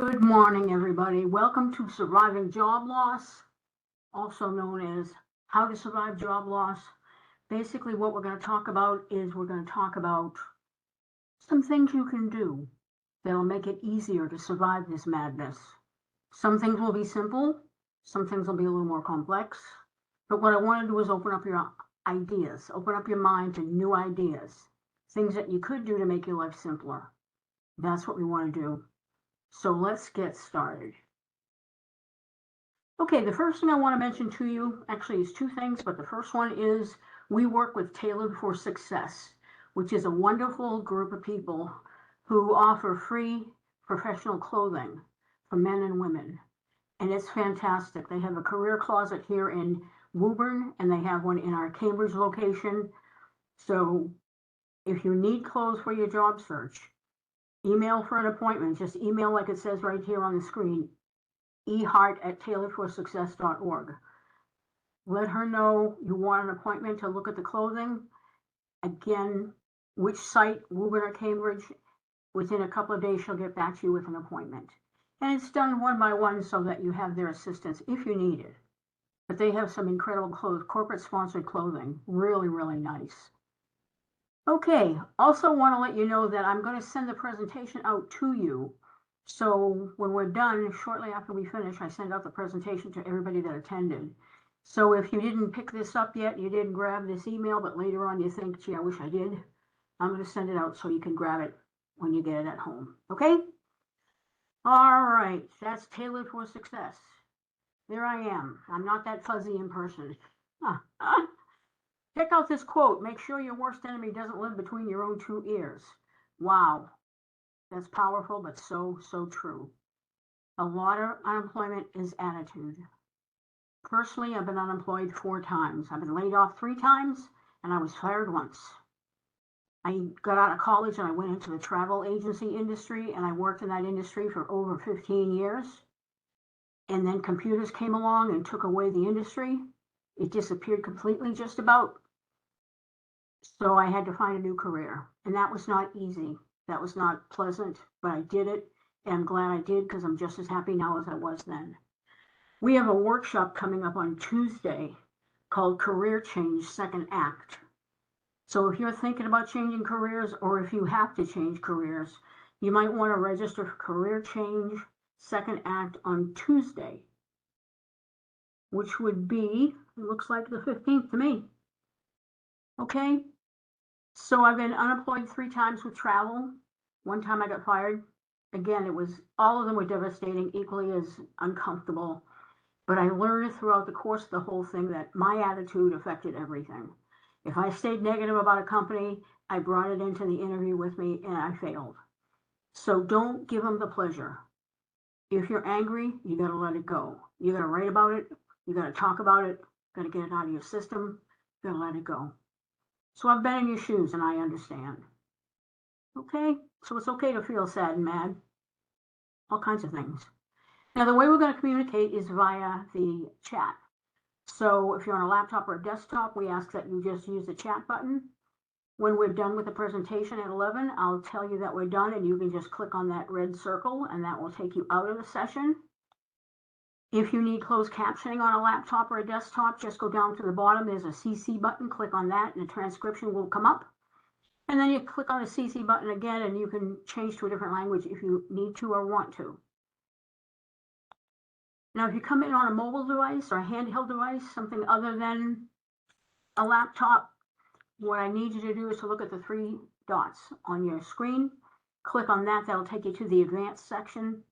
Good morning, everybody. Welcome to Surviving Job Loss, also known as How to Survive Job Loss. Basically, what we're going to talk about is we're going to talk about some things you can do that'll make it easier to survive this madness. Some things will be simple, some things will be a little more complex. But what I want to do is open up your ideas, open up your mind to new ideas, things that you could do to make your life simpler. That's what we want to do. So let's get started. Okay, the first thing I want to mention to you actually is two things, but the first one is we work with Tailored for Success, which is a wonderful group of people who offer free professional clothing for men and women. And it's fantastic. They have a career closet here in Woburn, and they have one in our Cambridge location. So if you need clothes for your job search, email for an appointment. Just email like it says right here on the screen, ehart@tailoredforsuccess.org. Let her know you want an appointment to look at the clothing. Again, which site, Woburn or Cambridge. Within a couple of days, she'll get back to you with an appointment. And it's done one by one so that you have their assistance if you need it. But they have some incredible clothes, corporate sponsored clothing. Really, really nice. Okay, also want to let you know that I'm going to send the presentation out to you. So when we're done, shortly after we finish, I send out the presentation to everybody that attended. So if you didn't pick this up yet, you didn't grab this email, but later on you think, gee, I wish I did, I'm going to send it out so you can grab it when you get it at home. Okay? All right, that's Tailored for Success. There I am. I'm not that fuzzy in person. Check out this quote. Make sure your worst enemy doesn't live between your own two ears. Wow. That's powerful, but so true. A lot of unemployment is attitude. Personally, I've been unemployed 4 times. I've been laid off 3 times, and I was fired once. I got out of college and I went into the travel agency industry, and I worked in that industry for over 15 years. And then computers came along and took away the industry. It disappeared completely, just about. So I had to find a new career, and that was not easy. That was not pleasant, but I did it, and I'm glad I did because I'm just as happy now as I was then. We have a workshop coming up on Tuesday called Career Change Second Act. So if you're thinking about changing careers, or if you have to change careers, you might want to register for Career Change Second Act on Tuesday, which would be, it looks like the 15th to me. Okay, so I've been unemployed 3 times with travel. 1 time I got fired. Again, all of them were devastating, equally as uncomfortable. But I learned throughout the course of the whole thing that my attitude affected everything. If I stayed negative about a company, I brought it into the interview with me and I failed. So don't give them the pleasure. If you're angry, you got to let it go. You got to write about it. You got to talk about it. Got to get it out of your system. You got to let it go. So I've been in your shoes and I understand. Okay, so it's okay to feel sad and mad. All kinds of things. Now, the way we're going to communicate is via the chat. So if you're on a laptop or a desktop, we ask that you just use the chat button. When we're done with the presentation at 11, I'll tell you that we're done, and you can just click on that red circle, and that will take you out of the session. If you need closed captioning on a laptop or a desktop, just go down to the bottom. There's a CC button. Click on that, and the transcription will come up. And then you click on the CC button again, and you can change to a different language if you need to or want to. Now, if you come in on a mobile device or a handheld device, something other than a laptop, what I need you to do is to look at the 3 dots on your screen. Click on that. That'll take you to the advanced section.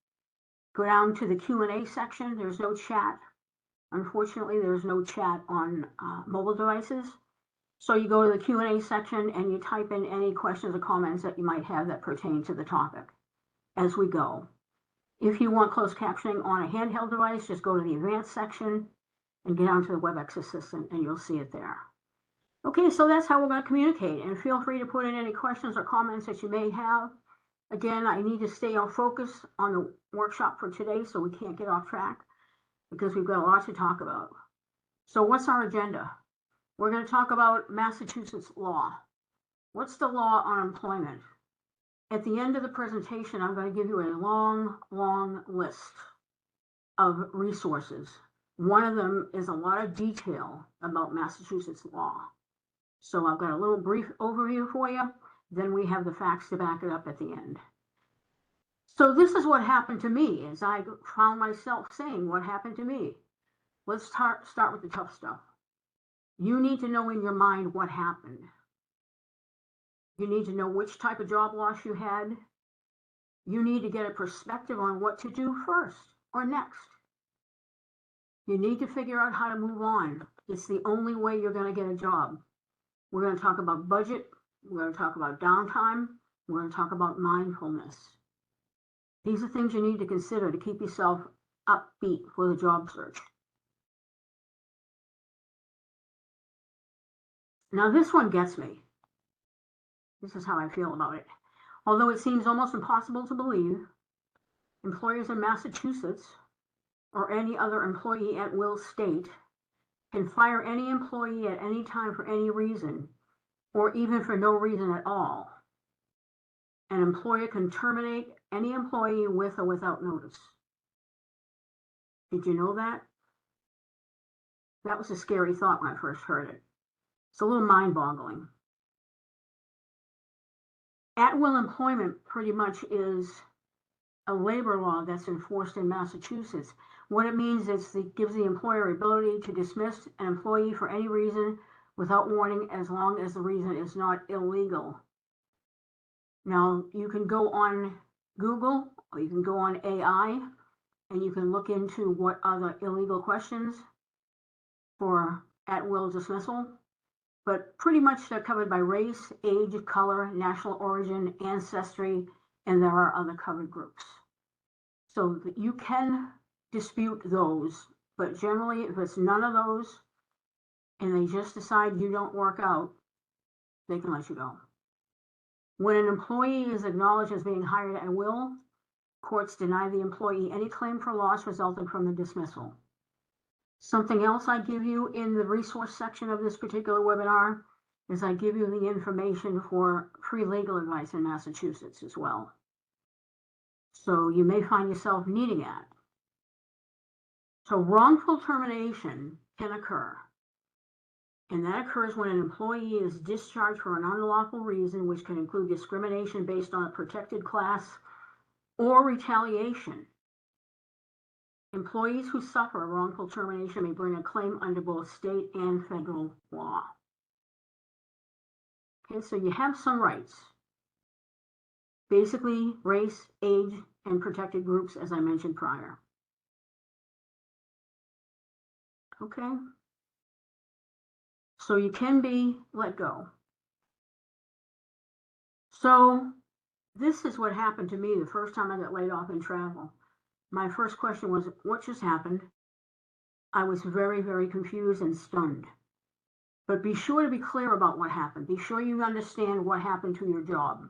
Go down to the Q&A section. There's no chat. Unfortunately, there's no chat on mobile devices. So you go to the Q&A section and you type in any questions or comments that you might have that pertain to the topic as we go. If you want closed captioning on a handheld device, just go to the advanced section and get onto the WebEx Assistant and you'll see it there. Okay, so that's how we're going to communicate, and feel free to put in any questions or comments that you may have. Again, I need to stay on focus on the workshop for today so we can't get off track because we've got a lot to talk about. So what's our agenda? We're going to talk about Massachusetts law. What's the law on employment? At the end of the presentation, I'm going to give you a long, long list of resources. One of them is a lot of detail about Massachusetts law. So I've got a little brief overview for you. Then we have the facts to back it up at the end. So this is what happened to me as I found myself saying, what happened to me? Let's start with the tough stuff. You need to know in your mind what happened. You need to know which type of job loss you had. You need to get a perspective on what to do first or next. You need to figure out how to move on. It's the only way you're going to get a job. We're going to talk about budget. We're going to talk about downtime. We're going to talk about mindfulness. These are things you need to consider to keep yourself upbeat for the job search. Now this one gets me. This is how I feel about it. Although it seems almost impossible to believe, employers in Massachusetts or any other employee at will state can fire any employee at any time for any reason, or even for no reason at all. An employer can terminate any employee with or without notice. Did you know that? That was a scary thought when I first heard it. It's a little mind-boggling. At-will employment pretty much is a labor law that's enforced in Massachusetts. What it means is it gives the employer ability to dismiss an employee for any reason without warning, as long as the reason is not illegal. Now, you can go on Google or you can go on AI and you can look into what are the illegal questions for at-will dismissal. But pretty much they're covered by race, age, color, national origin, ancestry, and there are other covered groups. So you can dispute those, but generally if it's none of those and they just decide you don't work out, they can let you go. When an employee is acknowledged as being hired at will, courts deny the employee any claim for loss resulting from the dismissal. Something else I give you in the resource section of this particular webinar is I give you the information for free legal advice in Massachusetts as well. So you may find yourself needing that. So wrongful termination can occur. And that occurs when an employee is discharged for an unlawful reason, which can include discrimination based on a protected class or retaliation. Employees who suffer a wrongful termination may bring a claim under both state and federal law. Okay, so you have some rights. Basically, race, age, and protected groups, as I mentioned prior. Okay. So you can be let go. So this is what happened to me the first time I got laid off in travel. My first question was, what just happened? I was very, very confused and stunned. But be sure to be clear about what happened. Be sure you understand what happened to your job.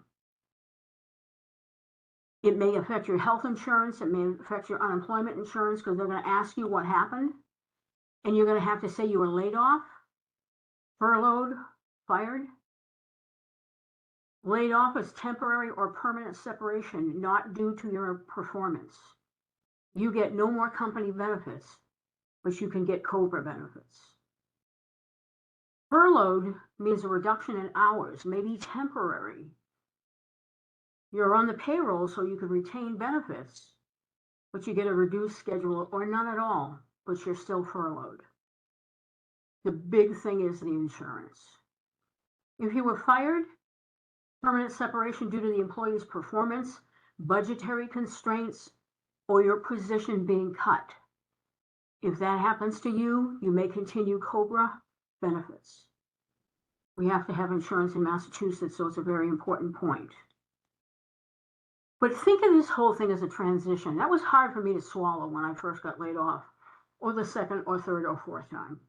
It may affect your health insurance. It may affect your unemployment insurance because they're going to ask you what happened. And you're going to have to say you were laid off, furloughed, fired. Laid off is temporary or permanent separation, not due to your performance. You get no more company benefits, but you can get COBRA benefits. Furloughed means a reduction in hours, maybe temporary. You're on the payroll so you can retain benefits, but you get a reduced schedule or none at all, but you're still furloughed. The big thing is the insurance. If you were fired, permanent separation due to the employee's performance, budgetary constraints, or your position being cut. If that happens to you, you may continue COBRA benefits. We have to have insurance in Massachusetts, so it's a very important point. But think of this whole thing as a transition. That was hard for me to swallow when I first got laid off, or the second or third or fourth time.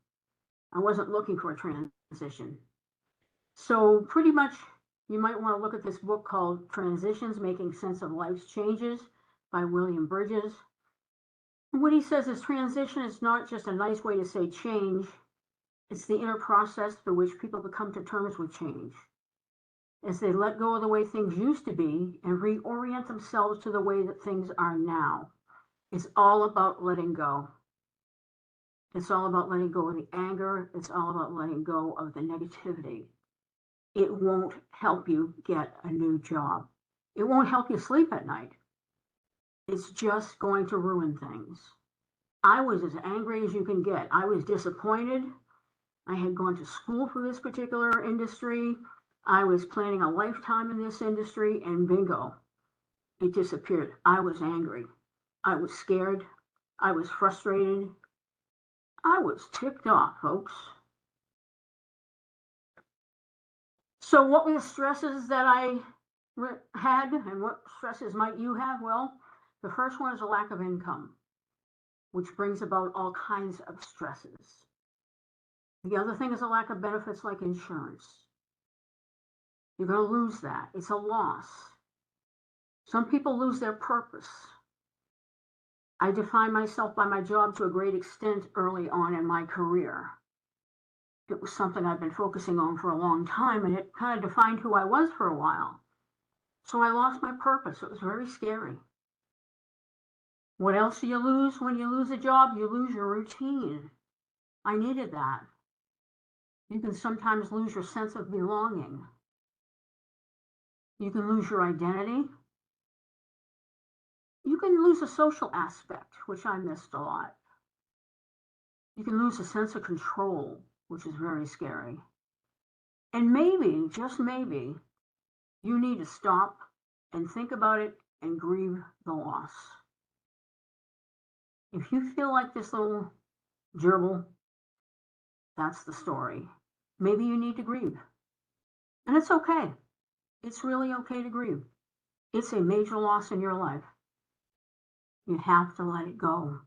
I wasn't looking for a transition. So pretty much you might want to look at this book called Transitions, Making Sense of Life's Changes by William Bridges. What he says is transition is not just a nice way to say change. It's the inner process through which people become to terms with change. as they let go of the way things used to be and reorient themselves to the way that things are now. It's all about letting go. It's all about letting go of the anger. It's all about letting go of the negativity. It won't help you get a new job. It won't help you sleep at night. It's just going to ruin things. I was as angry as you can get. I was disappointed. I had gone to school for this particular industry. I was planning a lifetime in this industry, and bingo, it disappeared. I was angry. I was scared. I was frustrated. I was ticked off, folks. So what were the stresses that I had, and what stresses might you have? Well, the first one is a lack of income, which brings about all kinds of stresses. The other thing is a lack of benefits like insurance. You're going to lose that. It's a loss. Some people lose their purpose. I define myself by my job to a great extent early on in my career. It was something I've been focusing on for a long time, and it kind of defined who I was for a while. So I lost my purpose. It was very scary. What else do you lose when you lose a job? You lose your routine. I needed that. You can sometimes lose your sense of belonging. You can lose your identity. You can lose a social aspect, which I missed a lot. You can lose a sense of control, which is very scary. And maybe, just maybe, you need to stop and think about it and grieve the loss. If you feel like this little gerbil, that's the story. Maybe you need to grieve. And it's okay. It's really okay to grieve. It's a major loss in your life. You have to let it go.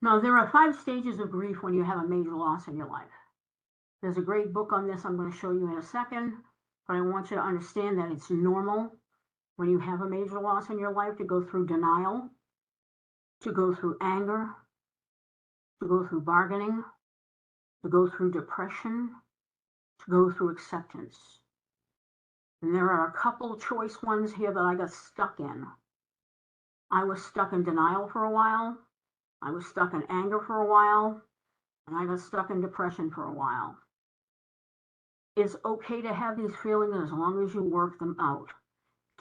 Now, there are 5 stages of grief when you have a major loss in your life. There's a great book on this I'm going to show you in a second, but I want you to understand that it's normal when you have a major loss in your life to go through denial, to go through anger, to go through bargaining, to go through depression, to go through acceptance. And there are a couple choice ones here that I got stuck in. I was stuck in denial for a while. I was stuck in anger for a while. And I got stuck in depression for a while. It's okay to have these feelings as long as you work them out.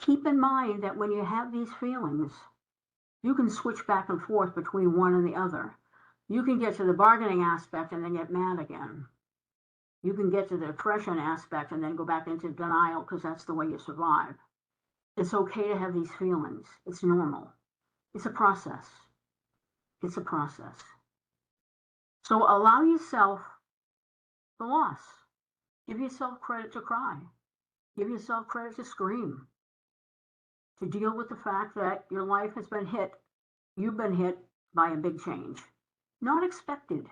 Keep in mind that when you have these feelings, you can switch back and forth between one and the other. You can get to the bargaining aspect and then get mad again. You can get to the depression aspect and then go back into denial because that's the way you survive. It's okay to have these feelings. It's normal. It's a process. It's a process. So allow yourself the loss. Give yourself credit to cry. Give yourself credit to scream. To deal with the fact that your life has been hit, you've been hit by a big change. Not expected.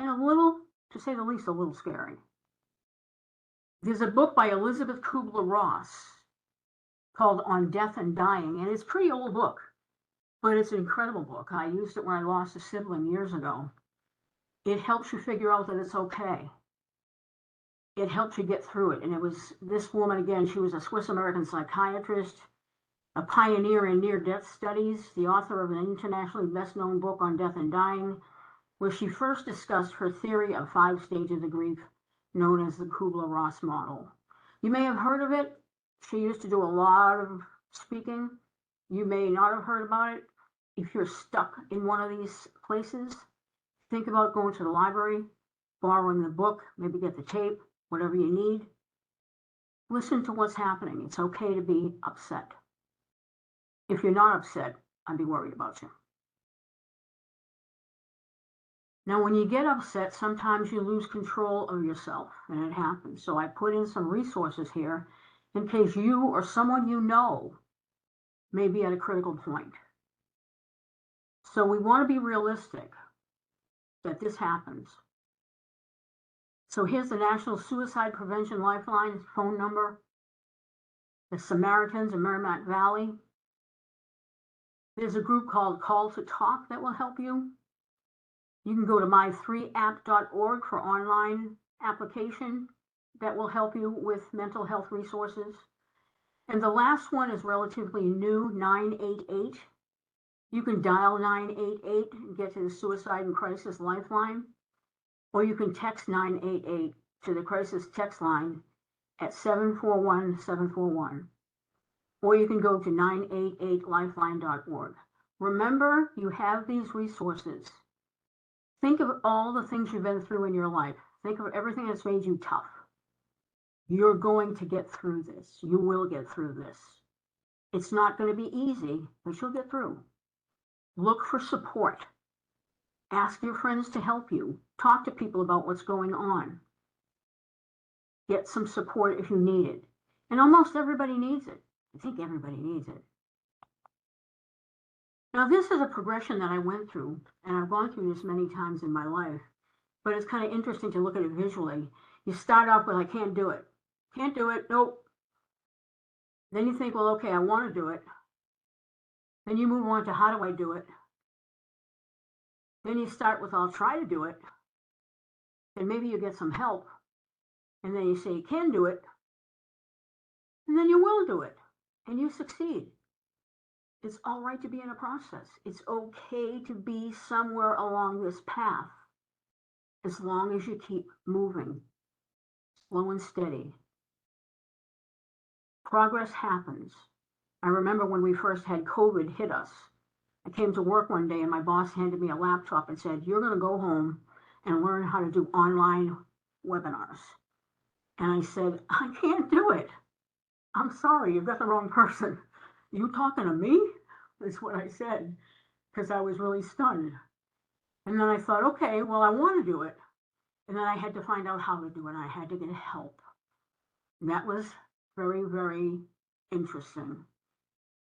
And a little, to say the least, a little scary. There's a book by Elizabeth Kubler-Ross called On Death and Dying, and it's a pretty old book, but it's an incredible book. I used it when I lost a sibling years ago. It helps you figure out that it's okay. It helps you get through it. And it was this woman, again, she was a Swiss-American psychiatrist, a pioneer in near-death studies, the author of an internationally best-known book on death and dying, where she first discussed her theory of 5 stages of grief, known as the Kubler-Ross model. You may have heard of it. She used to do a lot of speaking. You may not have heard about it. If you're stuck in one of these places, think about going to the library, borrowing the book, maybe get the tape, whatever you need. Listen to what's happening. It's okay to be upset. If you're not upset, I'd be worried about you. Now, when you get upset, sometimes you lose control of yourself, and it happens. So I put in some resources here in case you or someone you know may be at a critical point. So we want to be realistic that this happens. So here's the National Suicide Prevention Lifeline phone number, the Samaritans in Merrimack Valley. There's a group called Call to Talk that will help you. You can go to my3app.org for online application that will help you with mental health resources. And the last one is relatively new, 988. You can dial 988 and get to the Suicide and Crisis Lifeline, or you can text 988 to the crisis text line at 741-741, or you can go to 988lifeline.org. Remember, you have these resources. Think of all the things you've been through in your life. Think of everything that's made you tough. You're going to get through this. You will get through this. It's not going to be easy, but you'll get through. Look for support. Ask your friends to help you. Talk to people about what's going on. Get some support if you need it. And almost everybody needs it. I think everybody needs it. Now, this is a progression that I went through, and I've gone through this many times in my life, but it's kind of interesting to look at it visually. You start off with, I can't do it. Can't do it, nope. Then you think, well, okay, I want to do it. Then you move on to, how do I do it? Then you start with, I'll try to do it. And maybe you get some help. And then you say, you can do it. And then you will do it. And you succeed. It's all right to be in a process. It's okay to be somewhere along this path, as long as you keep moving, slow and steady. Progress happens. I remember when we first had COVID hit us. I came to work one day and my boss handed me a laptop and said, you're going to go home and learn how to do online webinars. And I said, I can't do it. I'm sorry, you've got the wrong person. You talking to me? That's what I said, because I was really stunned. And then I thought, okay, well, I want to do it. And then I had to find out how to do it. I had to get help. And that was very, very interesting.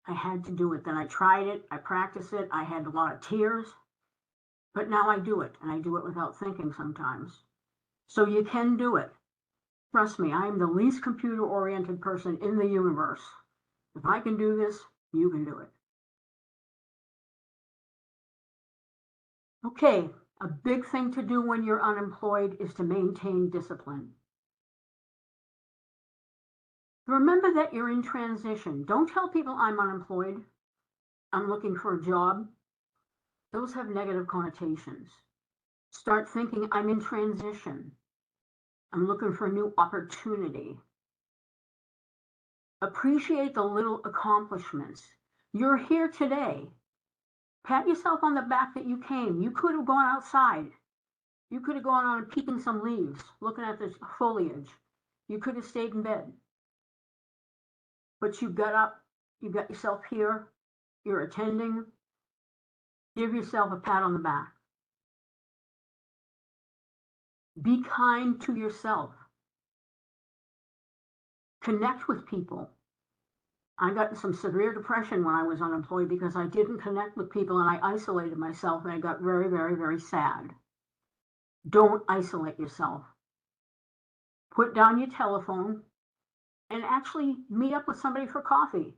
I had to do it. Then I tried it. I practiced it. I had a lot of tears. But now I do it, and I do it without thinking sometimes. So you can do it. Trust me, I am the least computer-oriented person in the universe. If I can do this, you can do it. Okay, a big thing to do when you're unemployed is to maintain discipline. Remember that you're in transition. Don't tell people I'm unemployed. I'm looking for a job. Those have negative connotations. Start thinking I'm in transition. I'm looking for a new opportunity. Appreciate the little accomplishments. You're here today. Pat yourself on the back that you came. You could have gone outside. You could have gone on peeking some leaves, looking at the foliage. You could have stayed in bed. But you got up, you got yourself here, you're attending. Give yourself a pat on the back. Be kind to yourself. Connect with people. I got some severe depression when I was unemployed because I didn't connect with people and I isolated myself, and I got very, very, very sad. Don't isolate yourself. Put down your telephone and actually meet up with somebody for coffee.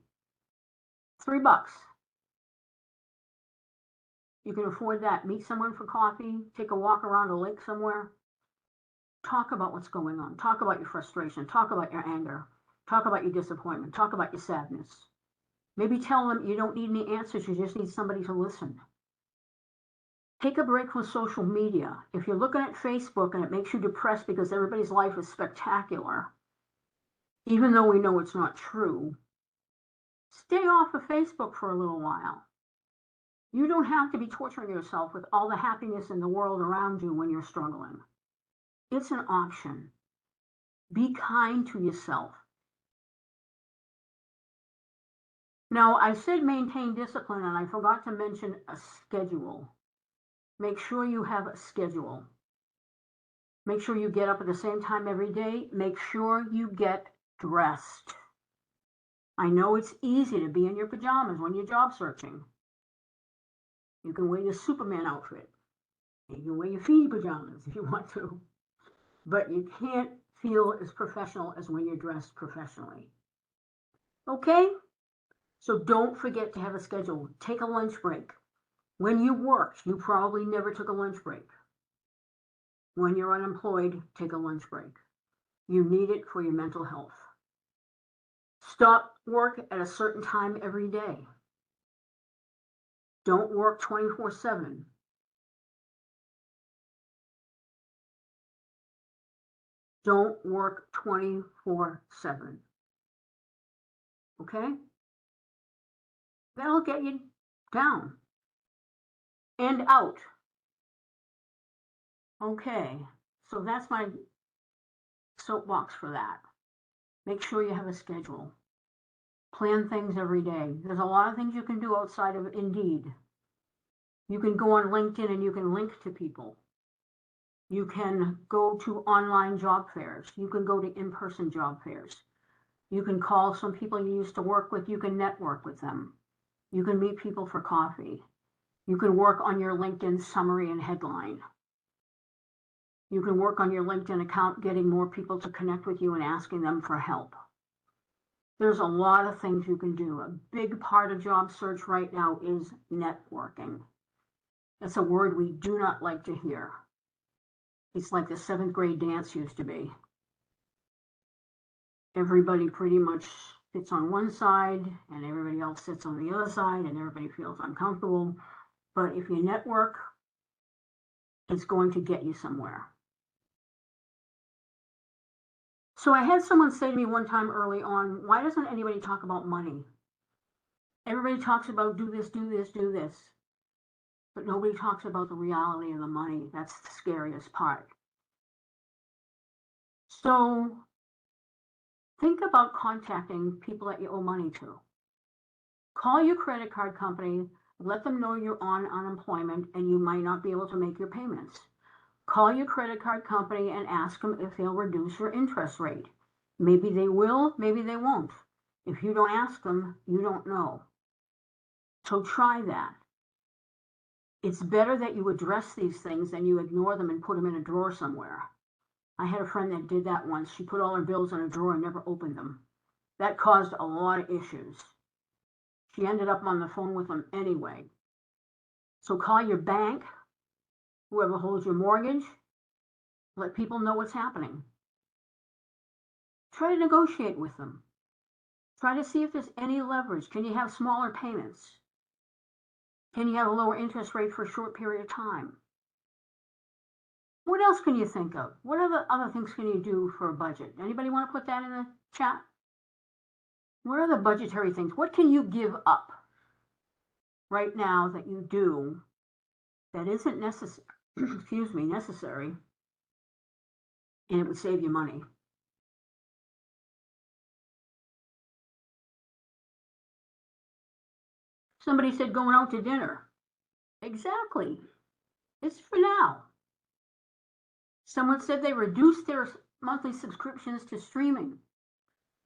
$3. You can afford that. Meet someone for coffee, take a walk around a lake somewhere. Talk about what's going on. Talk about your frustration. Talk about your anger. Talk about your disappointment. Talk about your sadness. Maybe tell them you don't need any answers. You just need somebody to listen. Take a break from social media. If you're looking at Facebook and it makes you depressed because everybody's life is spectacular, even though we know it's not true, stay off of Facebook for a little while. You don't have to be torturing yourself with all the happiness in the world around you when you're struggling. It's an option. Be kind to yourself. Now, I said maintain discipline, and I forgot to mention a schedule. Make sure you have a schedule. Make sure you get up at the same time every day. Make sure you get dressed. I know it's easy to be in your pajamas when you're job searching. You can wear your Superman outfit. You can wear your Feeny pajamas if you want to. But you can't feel as professional as when you're dressed professionally. Okay? So don't forget to have a schedule. Take a lunch break. When you worked, you probably never took a lunch break. When you're unemployed, take a lunch break. You need it for your mental health. Stop work at a certain time every day. Don't work 24/7. Don't work 24/7. Okay? That'll get you down and out. Okay, so that's my soapbox for that. Make sure you have a schedule. Plan things every day. There's a lot of things you can do outside of Indeed. You can go on LinkedIn and you can link to people. You can go to online job fairs. You can go to in-person job fairs. You can call some people you used to work with. You can network with them. You can meet people for coffee. You can work on your LinkedIn summary and headline. You can work on your LinkedIn account, getting more people to connect with you and asking them for help. There's a lot of things you can do. A big part of job search right now is networking. That's a word we do not like to hear. It's like the 7th grade dance used to be. Everybody pretty much sits on one side and everybody else sits on the other side and everybody feels uncomfortable. But if you network, it's going to get you somewhere. So I had someone say to me one time early on, why doesn't anybody talk about money? Everybody talks about do this, do this, do this. But nobody talks about the reality of the money. That's the scariest part. So think about contacting people that you owe money to. Call your credit card company, let them know you're on unemployment and you might not be able to make your payments. Call your credit card company and ask them if they'll reduce your interest rate. Maybe they will, maybe they won't. If you don't ask them, you don't know. So try that. It's better that you address these things than you ignore them and put them in a drawer somewhere. I had a friend that did that once. She put all her bills in a drawer and never opened them. That caused a lot of issues. She ended up on the phone with them anyway. So call your bank, whoever holds your mortgage, let people know what's happening. Try to negotiate with them. Try to see if there's any leverage. Can you have smaller payments? Can you have a lower interest rate for a short period of time? What else can you think of? What other things can you do for a budget? Anybody want to put that in the chat? What are the budgetary things? What can you give up right now that you do that isn't necessary, necessary, and it would save you money? Somebody said going out to dinner. Exactly. It's for now. Someone said they reduced their monthly subscriptions to streaming.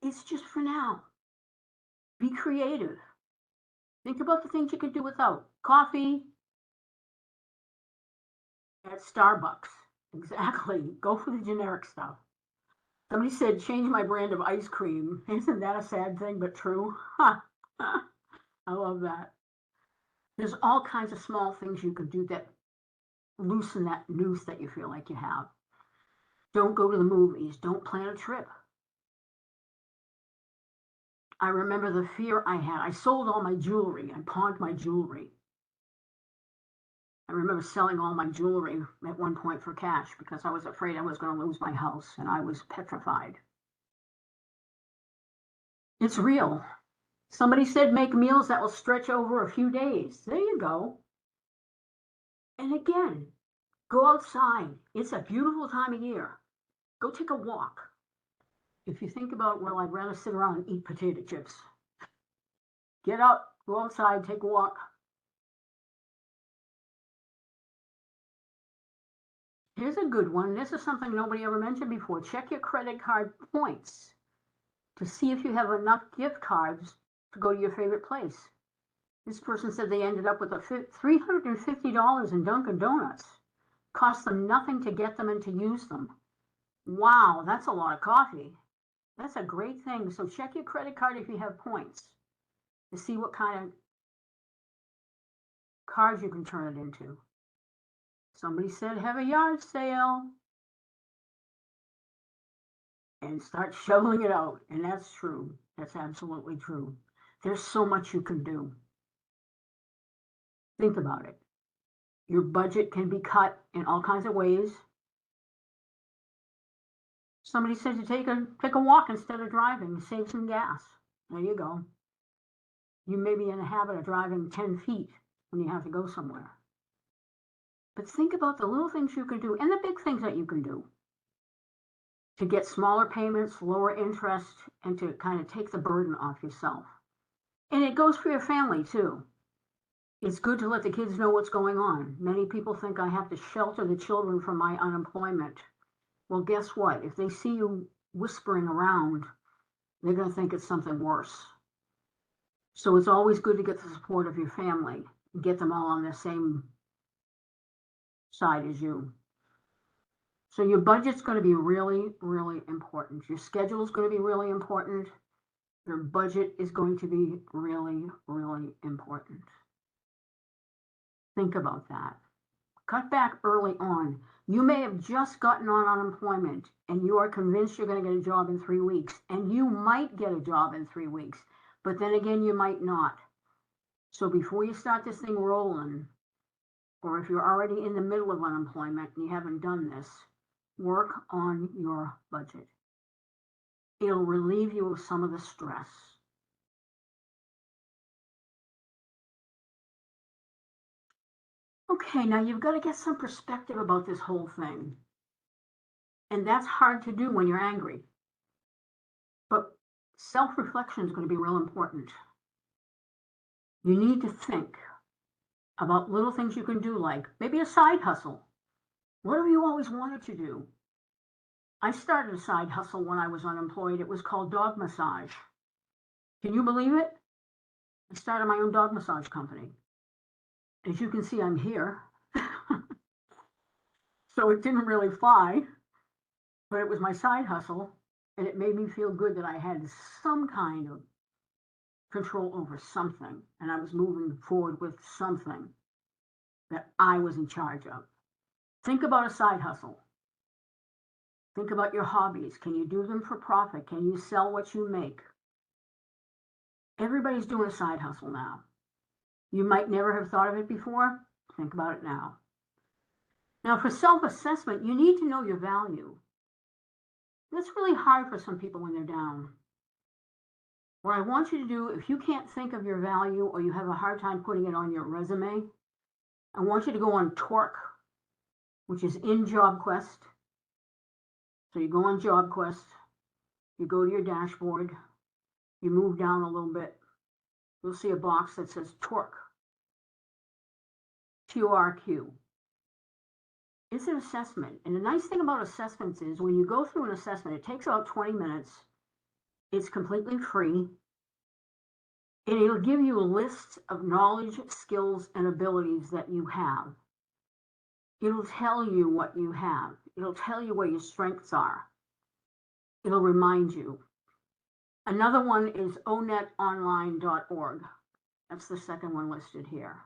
It's just for now. Be creative. Think about the things you could do without. Coffee at Starbucks. Exactly. Go for the generic stuff. Somebody said, change my brand of ice cream. Isn't that a sad thing, but true? I love that. There's all kinds of small things you could do that loosen that noose that you feel like you have. Don't go to the movies. Don't plan a trip. I remember the fear I had. I sold all my jewelry. I pawned my jewelry. I remember selling all my jewelry at one point for cash because I was afraid I was going to lose my house and I was petrified. It's real. Somebody said make meals that will stretch over a few days. There you go. And again, go outside. It's a beautiful time of year. Go take a walk. If you think about, well, I'd rather sit around and eat potato chips. Get up, go outside, take a walk. Here's a good one. This is something nobody ever mentioned before. Check your credit card points to see if you have enough gift cards to go to your favorite place. This person said they ended up with $350 in Dunkin' Donuts. Cost them nothing to get them and to use them. Wow, that's a lot of coffee. That's a great thing. So check your credit card if you have points to see what kind of cards you can turn it into. Somebody said have a yard sale. and start shoveling it out. And that's true. That's absolutely true. There's so much you can do. Think about it. Your budget can be cut in all kinds of ways. Somebody said to take a walk instead of driving, save some gas. There you go. You may be in the habit of driving 10 feet when you have to go somewhere. But think about the little things you can do and the big things that you can do to get smaller payments, lower interest, and to kind of take the burden off yourself. And it goes for your family too. It's good to let the kids know what's going on. Many people think I have to shelter the children from my unemployment. Well, guess what? If they see you whispering around, they're going to think it's something worse. So it's always good to get the support of your family and get them all on the same side as you. So your budget's going to be really, really important. Your schedule is going to be really important. Your budget is going to be really, really important. Think about that. Cut back early on. You may have just gotten on unemployment and you are convinced you're going to get a job in 3 weeks, and you might get a job in 3 weeks, but then again, you might not. So before you start this thing rolling, or if you're already in the middle of unemployment and you haven't done this, work on your budget. It'll relieve you of some of the stress. Okay, now you've got to get some perspective about this whole thing. And that's hard to do when you're angry. But self-reflection is going to be real important. You need to think about little things you can do, like maybe a side hustle. What have you always wanted to do? I started a side hustle when I was unemployed. It was called dog massage. Can you believe it? I started my own dog massage company. As you can see, I'm here. So it didn't really fly, but it was my side hustle, and it made me feel good that I had some kind of control over something, and I was moving forward with something that I was in charge of. Think about a side hustle. Think about your hobbies. Can you do them for profit? Can you sell what you make? Everybody's doing a side hustle now. You might never have thought of it before. Think about it now. Now, for self-assessment, you need to know your value. That's really hard for some people when they're down. What I want you to do, if you can't think of your value or you have a hard time putting it on your resume, I want you to go on Torque, which is in JobQuest. So you go on JobQuest, you go to your dashboard, you move down a little bit, you'll see a box that says Torque, TORQ. It's an assessment. And the nice thing about assessments is when you go through an assessment, it takes about 20 minutes. It's completely free. And it'll give you a list of knowledge, skills, and abilities that you have. It'll tell you what you have. It'll tell you where your strengths are. It'll remind you. Another one is onetonline.org. That's the second one listed here.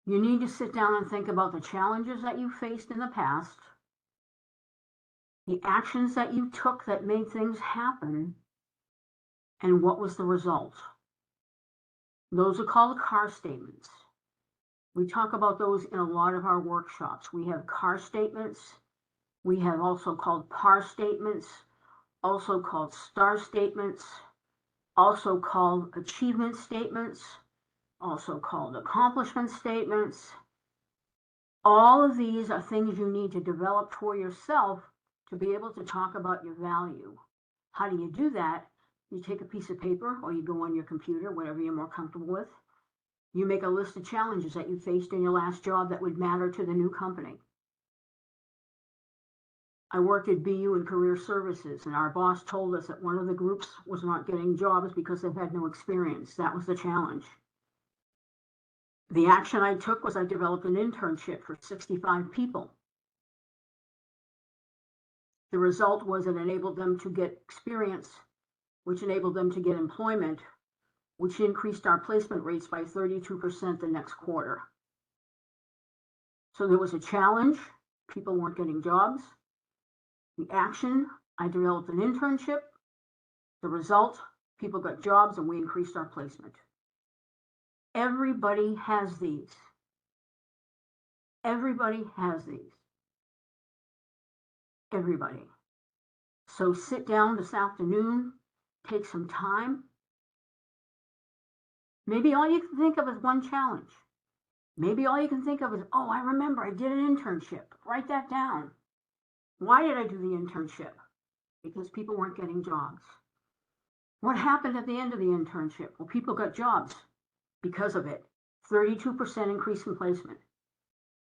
You need to sit down and think about the challenges that you faced in the past, the actions that you took that made things happen, and what was the result. Those are called CAR statements. We talk about those in a lot of our workshops. We have CAR statements. We have also called PAR statements, also called STAR statements, also called achievement statements, also called accomplishment statements. All of these are things you need to develop for yourself to be able to talk about your value. How do you do that? You take a piece of paper or you go on your computer, whatever you're more comfortable with. You make a list of challenges that you faced in your last job that would matter to the new company. I worked at BU in career services, and our boss told us that one of the groups was not getting jobs because they had no experience. That was the challenge. The action I took was I developed an internship for 65 people. The result was it enabled them to get experience, which enabled them to get employment, which increased our placement rates by 32% the next quarter. So there was a challenge. People weren't getting jobs. The action, I developed an internship. The result, people got jobs and we increased our placement. Everybody has these. Everybody has these. Everybody. So sit down this afternoon, take some time. Maybe all you can think of is one challenge. Maybe all you can think of is, oh, I remember I did an internship. Write that down. Why did I do the internship? Because people weren't getting jobs. What happened at the end of the internship? Well, people got jobs because of it. 32% increase in placement.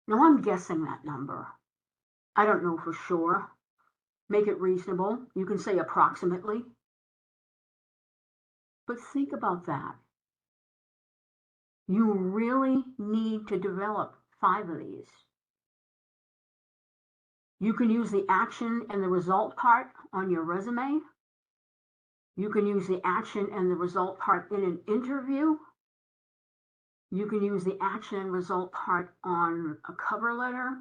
Now I'm guessing that number. I don't know for sure. Make it reasonable. You can say approximately. But think about that. You really need to develop 5 of these. You can use the action and the result part on your resume. You can use the action and the result part in an interview. You can use the action and result part on a cover letter,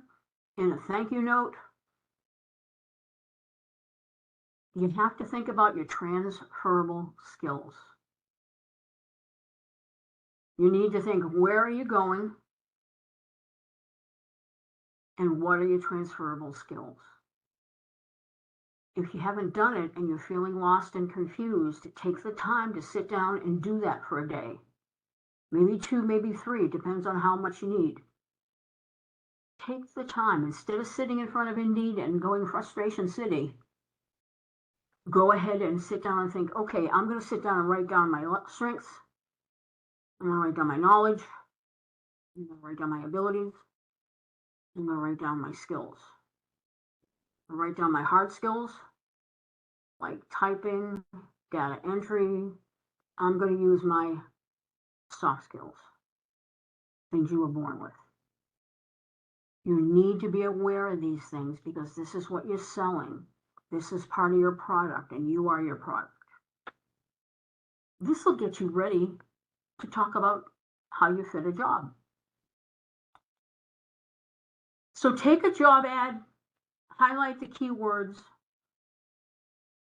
in a thank you note. You have to think about your transferable skills. You need to think, where are you going? And what are your transferable skills? If you haven't done it and you're feeling lost and confused, take the time to sit down and do that for a day. Maybe 2, maybe 3, depends on how much you need. Take the time, instead of sitting in front of Indeed and going frustration city, go ahead and sit down and think, okay, I'm going to sit down and write down my strengths. I'm going to write down my knowledge. I'm going to write down my abilities. I'm going to write down my skills. I'll write down my hard skills, like typing, data entry. I'm going to use my soft skills, things you were born with. You need to be aware of these things because this is what you're selling. This is part of your product and you are your product. This will get you ready to talk about how you fit a job. So take a job ad, highlight the keywords,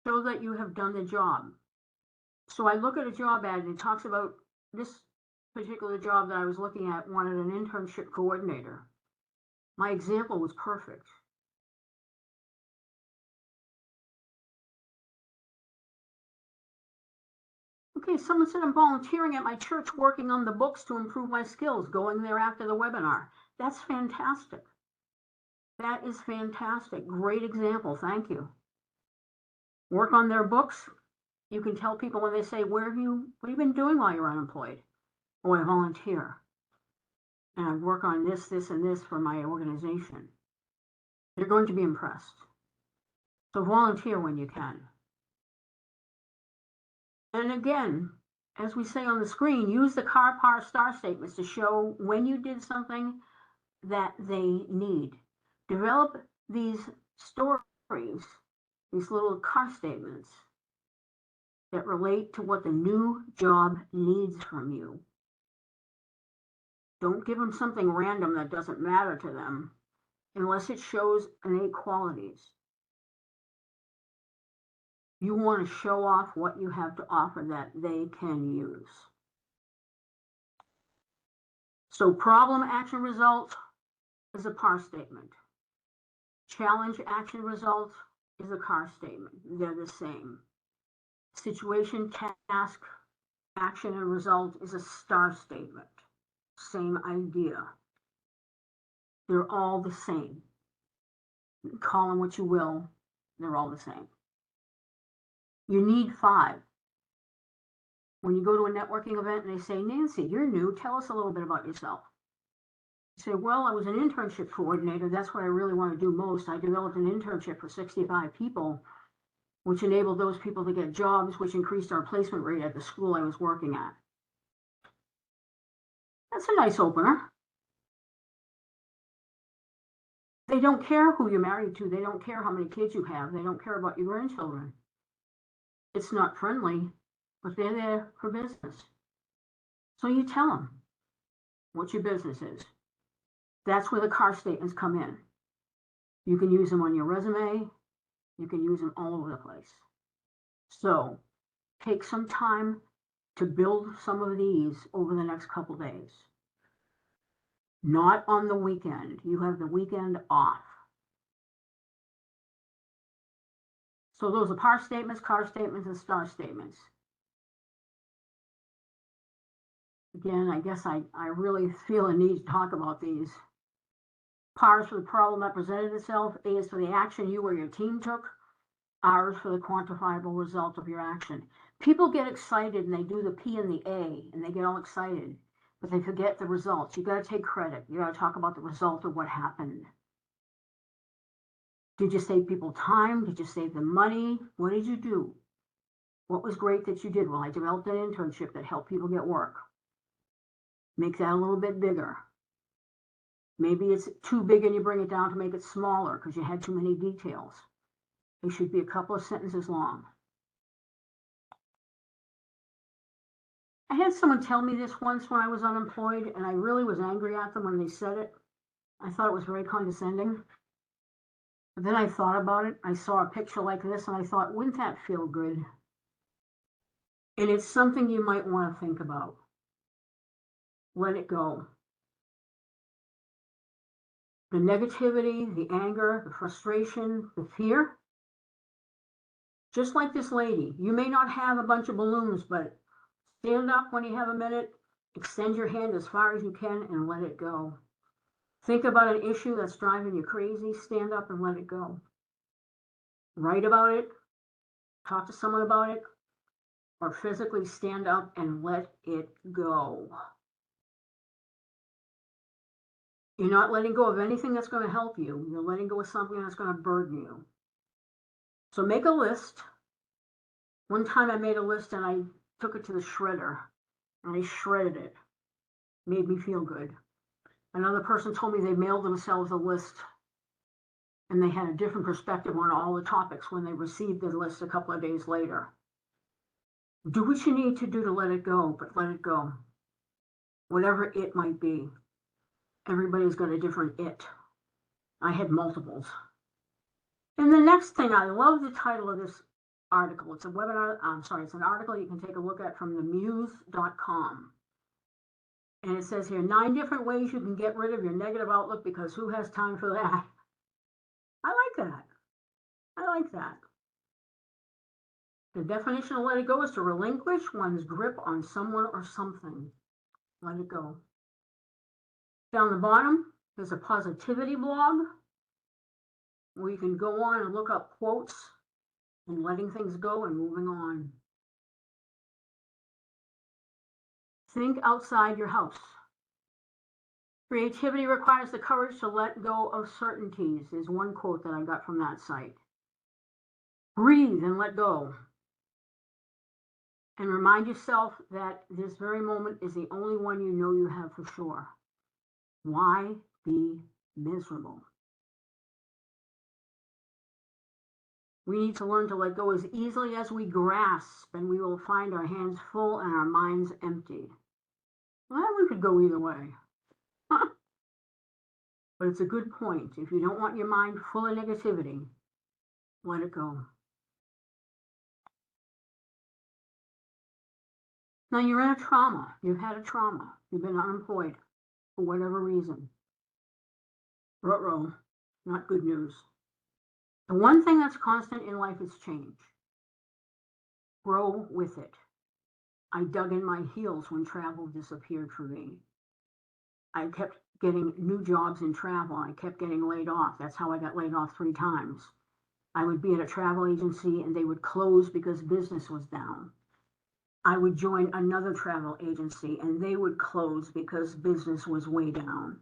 show that you have done the job. So I look at a job ad and it talks about this particular job that I was looking at, wanted an internship coordinator. My example was perfect. Okay, someone said I'm volunteering at my church working on the books to improve my skills, going there after the webinar. That's fantastic. That is fantastic. Great example. Thank you. Work on their books. You can tell people when they say, what have you been doing while you're unemployed? Oh, I volunteer. And I work on this, this, and this for my organization. They're going to be impressed. So volunteer when you can. And again, as we say on the screen, use the CAR/PAR star statements to show when you did something that they need. Develop these stories, these little CAR statements that relate to what the new job needs from you. Don't give them something random that doesn't matter to them unless it shows innate qualities. You want to show off what you have to offer that they can use. So problem, action, result is a PAR statement. Challenge, action, result is a CAR statement. They're the same. Situation, task, action, and result is a STAR statement. Same idea. They're all the same. Call them what you will. They're all the same. You need 5. When you go to a networking event and they say, Nancy, you're new, tell us a little bit about yourself. You say, well, I was an internship coordinator. That's what I really want to do most. I developed an internship for 65 people, which enabled those people to get jobs, which increased our placement rate at the school I was working at. That's a nice opener. They don't care who you're married to. They don't care how many kids you have. They don't care about your grandchildren. It's not friendly, but they're there for business. So you tell them what your business is. That's where the CAR statements come in. You can use them on your resume. You can use them all over the place. So take some time to build some of these over the next couple days. Not on the weekend. You have the weekend off. So those are par statements, car statements, and star statements. Again, I guess I really feel a need to talk about these. Par is for the problem that presented itself. A is for the action you or your team took. R is for the quantifiable result of your action. People get excited and they do the P and the A and they get all excited, but they forget the results. You got to take credit. You got to talk about the result of what happened. Did you save people time? Did you save them money? What did you do? What was great that you did? Well, I developed an internship that helped people get work. Make that a little bit bigger. Maybe it's too big and you bring it down to make it smaller because you had too many details. It should be a couple of sentences long. I had someone tell me this once when I was unemployed, and I really was angry at them when they said it. I thought it was very condescending. But then I thought about it. I saw a picture like this, and I thought, wouldn't that feel good? And it's something you might want to think about. Let it go. The negativity, the anger, the frustration, the fear. Just like this lady, you may not have a bunch of balloons, but stand up when you have a minute, extend your hand as far as you can and let it go. Think about an issue that's driving you crazy, stand up and let it go. Write about it, talk to someone about it, or physically stand up and let it go. You're not letting go of anything that's going to help you. You're letting go of something that's going to burden you. So make a list. One time I made a list and I took it to the shredder and I shredded it. Made me feel good. Another person told me they mailed themselves a list and they had a different perspective on all the topics when they received the list a couple of days later. Do what you need to do to let it go, but let it go. Whatever it might be. Everybody's got a different it. I had multiples. And the next thing, I love the title of this article. It's a webinar, it's an article you can take a look at from themuse.com. And it says here, 9 different ways you can get rid of your negative outlook because who has time for that? I like that. I like that. The definition of let it go is to relinquish one's grip on someone or something. Let it go. Down the bottom, there's a positivity blog where you can go on and look up quotes and letting things go and moving on. Think outside your house. Creativity requires the courage to let go of certainties, is one quote that I got from that site. Breathe and let go. And remind yourself that this very moment is the only one you know you have for sure. Why be miserable? We need to learn to let go as easily as we grasp, and we will find our hands full and our minds empty. Well, we could go either way. But it's a good point. If you don't want your mind full of negativity, let it go. Now you're in a trauma. You've had a trauma. You've been unemployed for whatever reason. Ruh-roh, not good news. The one thing that's constant in life is change. Grow with it. I dug in my heels when travel disappeared for me. I kept getting new jobs in travel. I kept getting laid off. That's how I got laid off 3 times. I would be at a travel agency and they would close because business was down. I would join another travel agency and they would close because business was way down.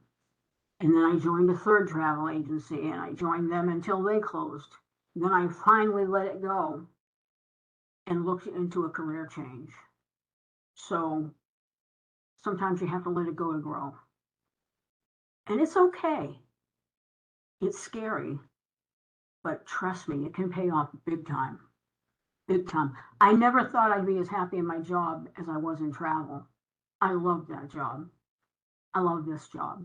And then I joined a 3rd travel agency and I joined them until they closed. Then I finally let it go and looked into a career change. So sometimes you have to let it go to grow. And it's okay. It's scary, but trust me, it can pay off big time. Big time. I never thought I'd be as happy in my job as I was in travel. I loved that job. I love this job.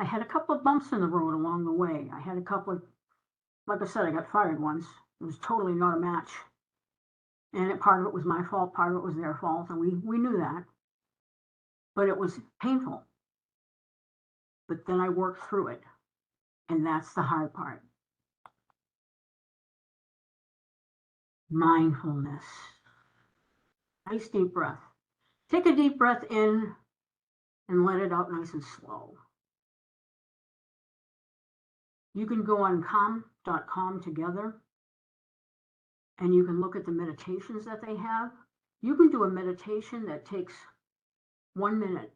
I had a couple of bumps in the road along the way. I had a couple of Like I said, I got fired once. It was totally not a match. And part of it was my fault, part of it was their fault, and we knew that. But it was painful. But then I worked through it, and that's the hard part. Mindfulness. Nice deep breath. Take a deep breath in and let it out nice and slow. You can go on calm.com together and you can look at the meditations that they have. You can do a meditation that takes 1 minute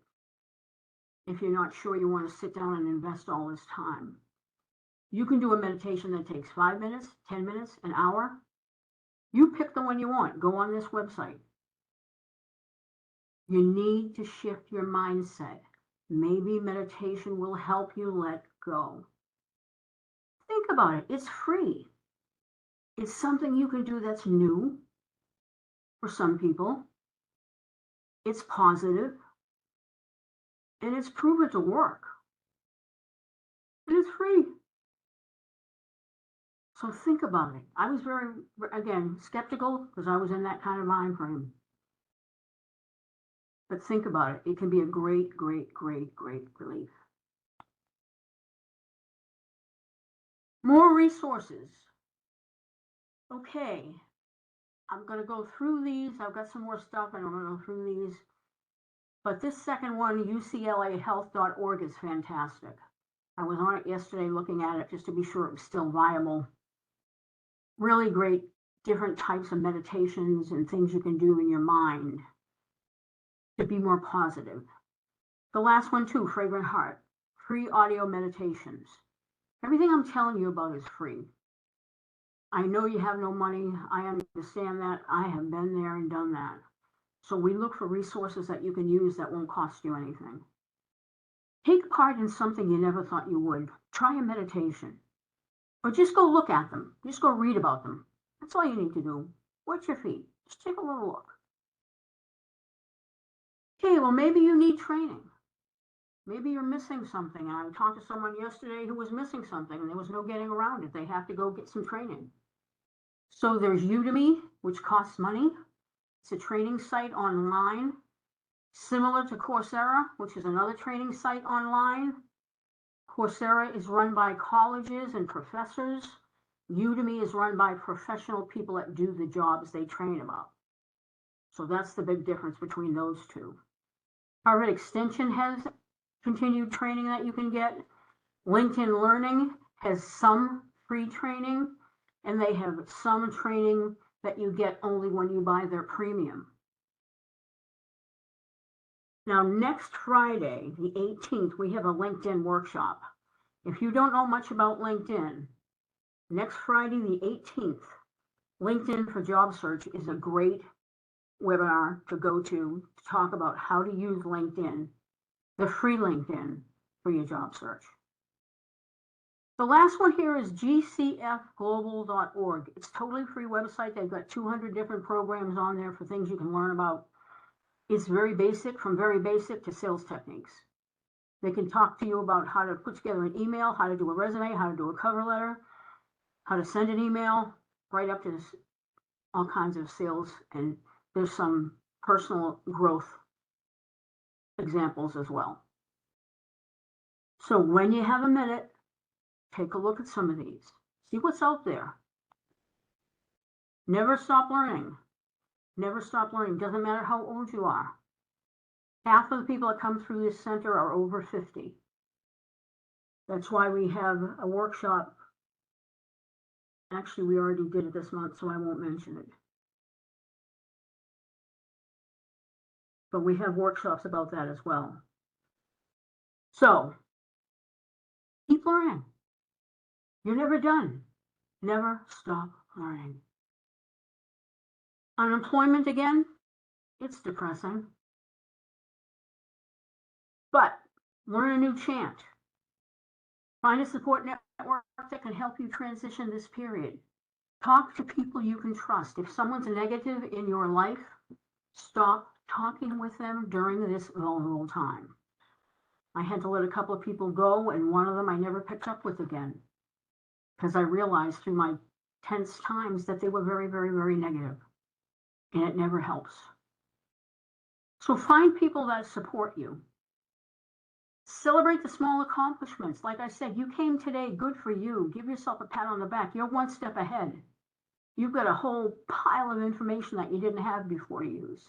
if you're not sure you want to sit down and invest all this time. You can do a meditation that takes 5 minutes, 10 minutes, an hour. You pick the one you want. Go on this website. You need to shift your mindset. Maybe meditation will help you let go. Think about it. It's free. It's something you can do that's new for some people. It's positive. And it's proven to work. And it's free. So think about it. I was very, again, skeptical because I was in that kind of mind frame. But think about it. It can be a great, great, great, great relief. More resources. Okay. I'm going to go through these. I've got some more stuff and I'm going to go through these. But this second one, uclahealth.org, is fantastic. I was on it yesterday looking at it just to be sure it was still viable. Really great different types of meditations and things you can do in your mind to be more positive. The last one too, Fragrant Heart, free audio meditations. Everything I'm telling you about is free. I know you have no money. I understand that. I have been there and done that. So we look for resources that you can use that won't cost you anything. Take part in something you never thought you would. Try a meditation. Or just go look at them. Just go read about them. That's all you need to do. Wet your feet. Just take a little look. Okay, well, maybe you need training. Maybe you're missing something. And I talked to someone yesterday who was missing something and there was no getting around it. They have to go get some training. So there's Udemy, which costs money. It's a training site online, similar to Coursera, which is another training site online. Coursera is run by colleges and professors. Udemy is run by professional people that do the jobs they train about. So that's the big difference between those two. Harvard Extension has continued training that you can get. LinkedIn Learning has some free training, and they have some training that you get only when you buy their premium. Now, next Friday, the 18th, we have a LinkedIn workshop. If you don't know much about LinkedIn, next Friday, the 18th, LinkedIn for Job Search is a great webinar to go to talk about how to use LinkedIn, the free LinkedIn, for your job search. The last one here is gcfglobal.org. It's a totally free website. They've got 200 different programs on there for things you can learn about. It's very basic, from very basic to sales techniques. They can talk to you about how to put together an email, how to do a resume, how to do a cover letter, how to send an email, right up to all kinds of sales. And there's some personal growth examples as well. So when you have a minute, take a look at some of these. See what's out there. Never stop learning. Never stop learning. Doesn't matter how old you are. Half of the people that come through this center are over 50. That's why we have a workshop. Actually, we already did it this month, so I won't mention it. But we have workshops about that as well. So, keep learning. You're never done. Never stop learning. Unemployment again, it's depressing. But learn a new chant. Find a support network that can help you transition this period. Talk to people you can trust. If someone's negative in your life, stop talking with them during this vulnerable time. I had to let a couple of people go, and one of them I never picked up with again. because I realized through my tense times that they were very, very, very negative, and it never helps. So find people that support you. Celebrate the small accomplishments. Like I said, you came today, good for you. Give yourself a pat on the back. You're one step ahead. You've got a whole pile of information that you didn't have before to use.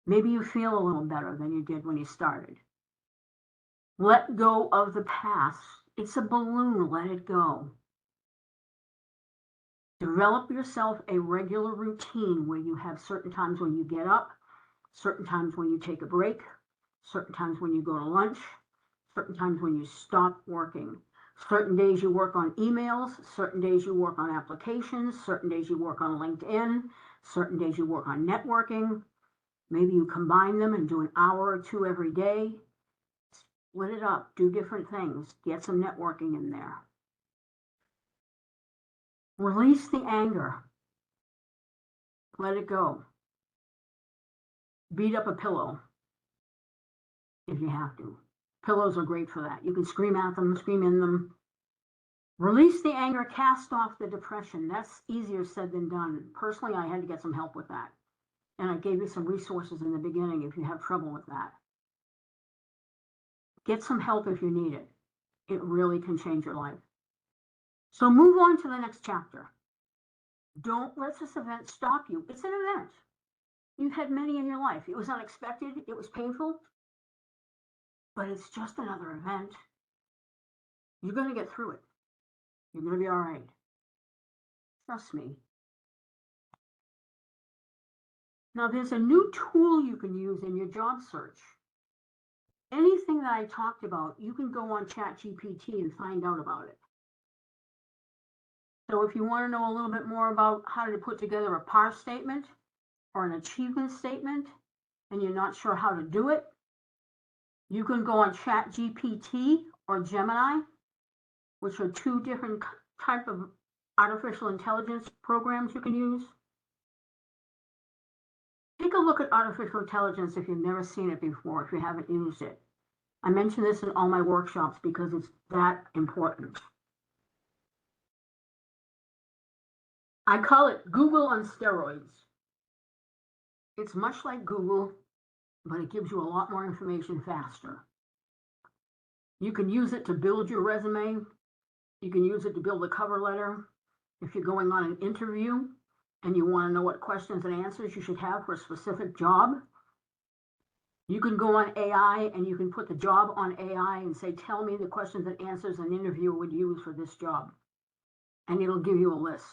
Maybe you feel a little better than you did when you started. Let go of the past. It's a balloon, let it go. Develop yourself a regular routine where you have certain times when you get up, certain times when you take a break, certain times when you go to lunch, certain times when you stop working. Certain days you work on emails, certain days you work on applications, certain days you work on LinkedIn, certain days you work on networking. Maybe you combine them and do an hour or two every day. Split it up, do different things, get some networking in there. Release the anger. Let it go. Beat up a pillow if you have to. Pillows are great for that. You can scream at them, scream in them. Release the anger, cast off the depression. That's easier said than done. Personally, I had to get some help with that. And I gave you some resources in the beginning if you have trouble with that. Get some help if you need it. It really can change your life. So move on to the next chapter. Don't let this event stop you. It's an event. You've had many in your life. It was unexpected. It was painful. But it's just another event. You're going to get through it. You're going to be all right. Trust me. Now, there's a new tool you can use in your job search. Anything that I talked about, you can go on ChatGPT and find out about it. So if you want to know a little bit more about how to put together a PAR statement or an achievement statement, and you're not sure how to do it, you can go on ChatGPT or Gemini, which are two different type of artificial intelligence programs you can use. Take a look at artificial intelligence if you've never seen it before, if you haven't used it. I mention this in all my workshops because it's that important. I call it Google on steroids. It's much like Google, but it gives you a lot more information faster. You can use it to build your resume. You can use it to build a cover letter. If you're going on an interview and you want to know what questions and answers you should have for a specific job, you can go on AI and you can put the job on AI and say, tell me the questions and answers an interviewer would use for this job. And it'll give you a list.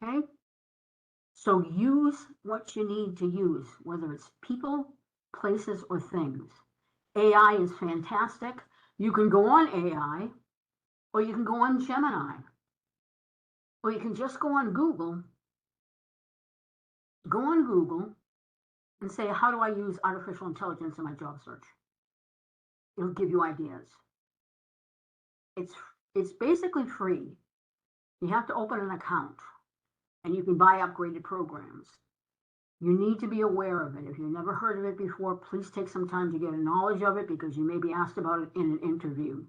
Okay? So use what you need to use, whether it's people, places, or things. AI is fantastic. You can go on AI, or you can go on Gemini, or you can just go on Google. Go on Google and say, how do I use artificial intelligence in my job search? It'll give you ideas. It's basically free. You have to open an account, and you can buy upgraded programs. You need to be aware of it. If you've never heard of it before, please take some time to get a knowledge of it because you may be asked about it in an interview.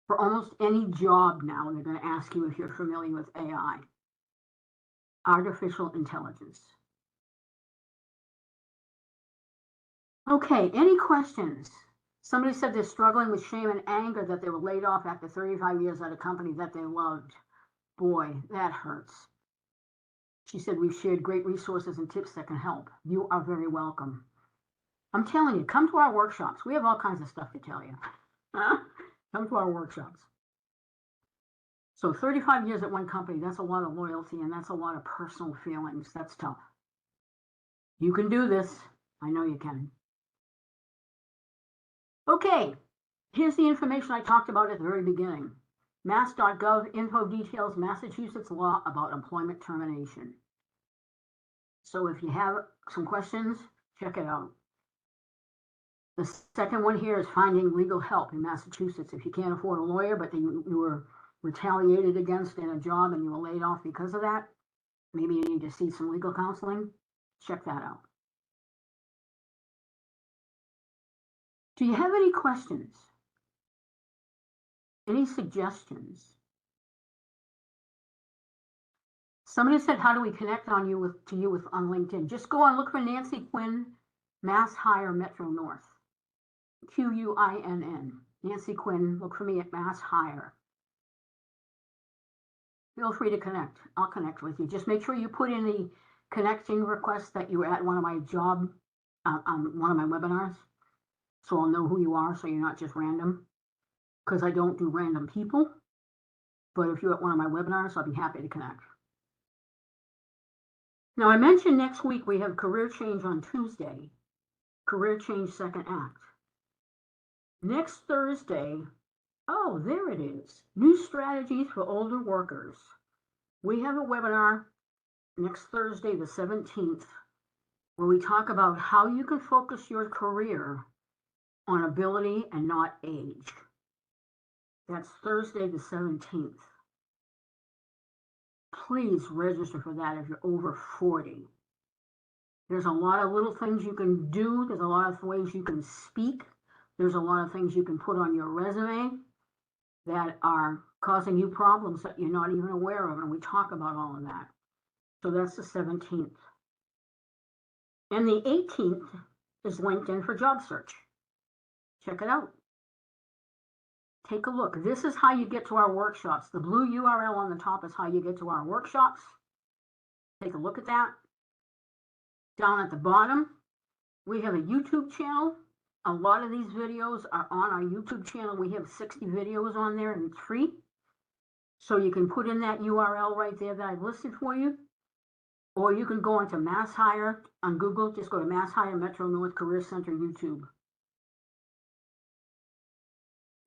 For almost any job now, they're going to ask you if you're familiar with AI, artificial intelligence. Okay, any questions? Somebody said they're struggling with shame and anger that they were laid off after 35 years at a company that they loved. Boy, that hurts. She said, we've shared great resources and tips that can help. You are very welcome. I'm telling you, come to our workshops. We have all kinds of stuff to tell you. Come to our workshops. So 35 years at one company, that's a lot of loyalty and that's a lot of personal feelings. That's tough. You can do this. I know you can. Okay, here's the information I talked about at the very beginning. Mass.gov info details Massachusetts law about employment termination. So if you have some questions, check it out. The second one here is finding legal help in Massachusetts. If you can't afford a lawyer, but you were retaliated against in a job and you were laid off because of that, maybe you need to see some legal counseling, check that out. Do you have any questions? Any suggestions? Somebody said, how do we connect on you with on LinkedIn? Just go on, look for Nancy Quinn, Mass Hire Metro North. Quinn. Nancy Quinn, look for me at Mass Hire. Feel free to connect. I'll connect with you. Just make sure you put in the connecting request that you were at one of my one of my webinars. So I'll know who you are, so you're not just random. Because I don't do random people. But if you're at one of my webinars, I'll be happy to connect. Now, I mentioned next week we have Career Change on Tuesday. Career Change Second Act. Next Thursday, oh, there it is. New strategies for older workers. We have a webinar next Thursday, the 17th, where we talk about how you can focus your career on ability and not age. That's Thursday, the 17th. Please register for that if you're over 40. There's a lot of little things you can do. There's a lot of ways you can speak. There's a lot of things you can put on your resume that are causing you problems that you're not even aware of, and we talk about all of that. So that's the 17th. And the 18th is LinkedIn for Job Search. Check it out. Take a look. This is how you get to our workshops. The blue URL on the top is how you get to our workshops. Take a look at that. Down at the bottom, we have a YouTube channel. A lot of these videos are on our YouTube channel. We have 60 videos on there and it's free. So you can put in that URL right there that I've listed for you. Or you can go into Mass Hire on Google. Just go to Mass Hire Metro North Career Center YouTube.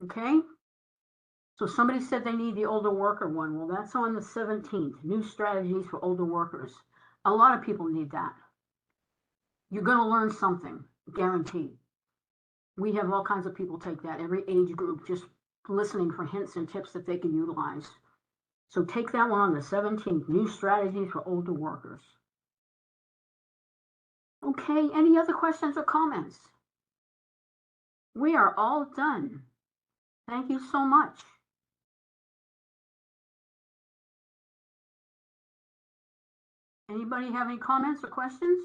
Okay? So somebody said they need the older worker one. Well, that's on the 17th. New strategies for older workers. A lot of people need that. You're going to learn something, guaranteed. We have all kinds of people take that, every age group, just listening for hints and tips that they can utilize. So take that one on the 17th, new strategies for older workers. Okay, any other questions or comments? We are all done. Thank you so much. Anybody have any comments or questions?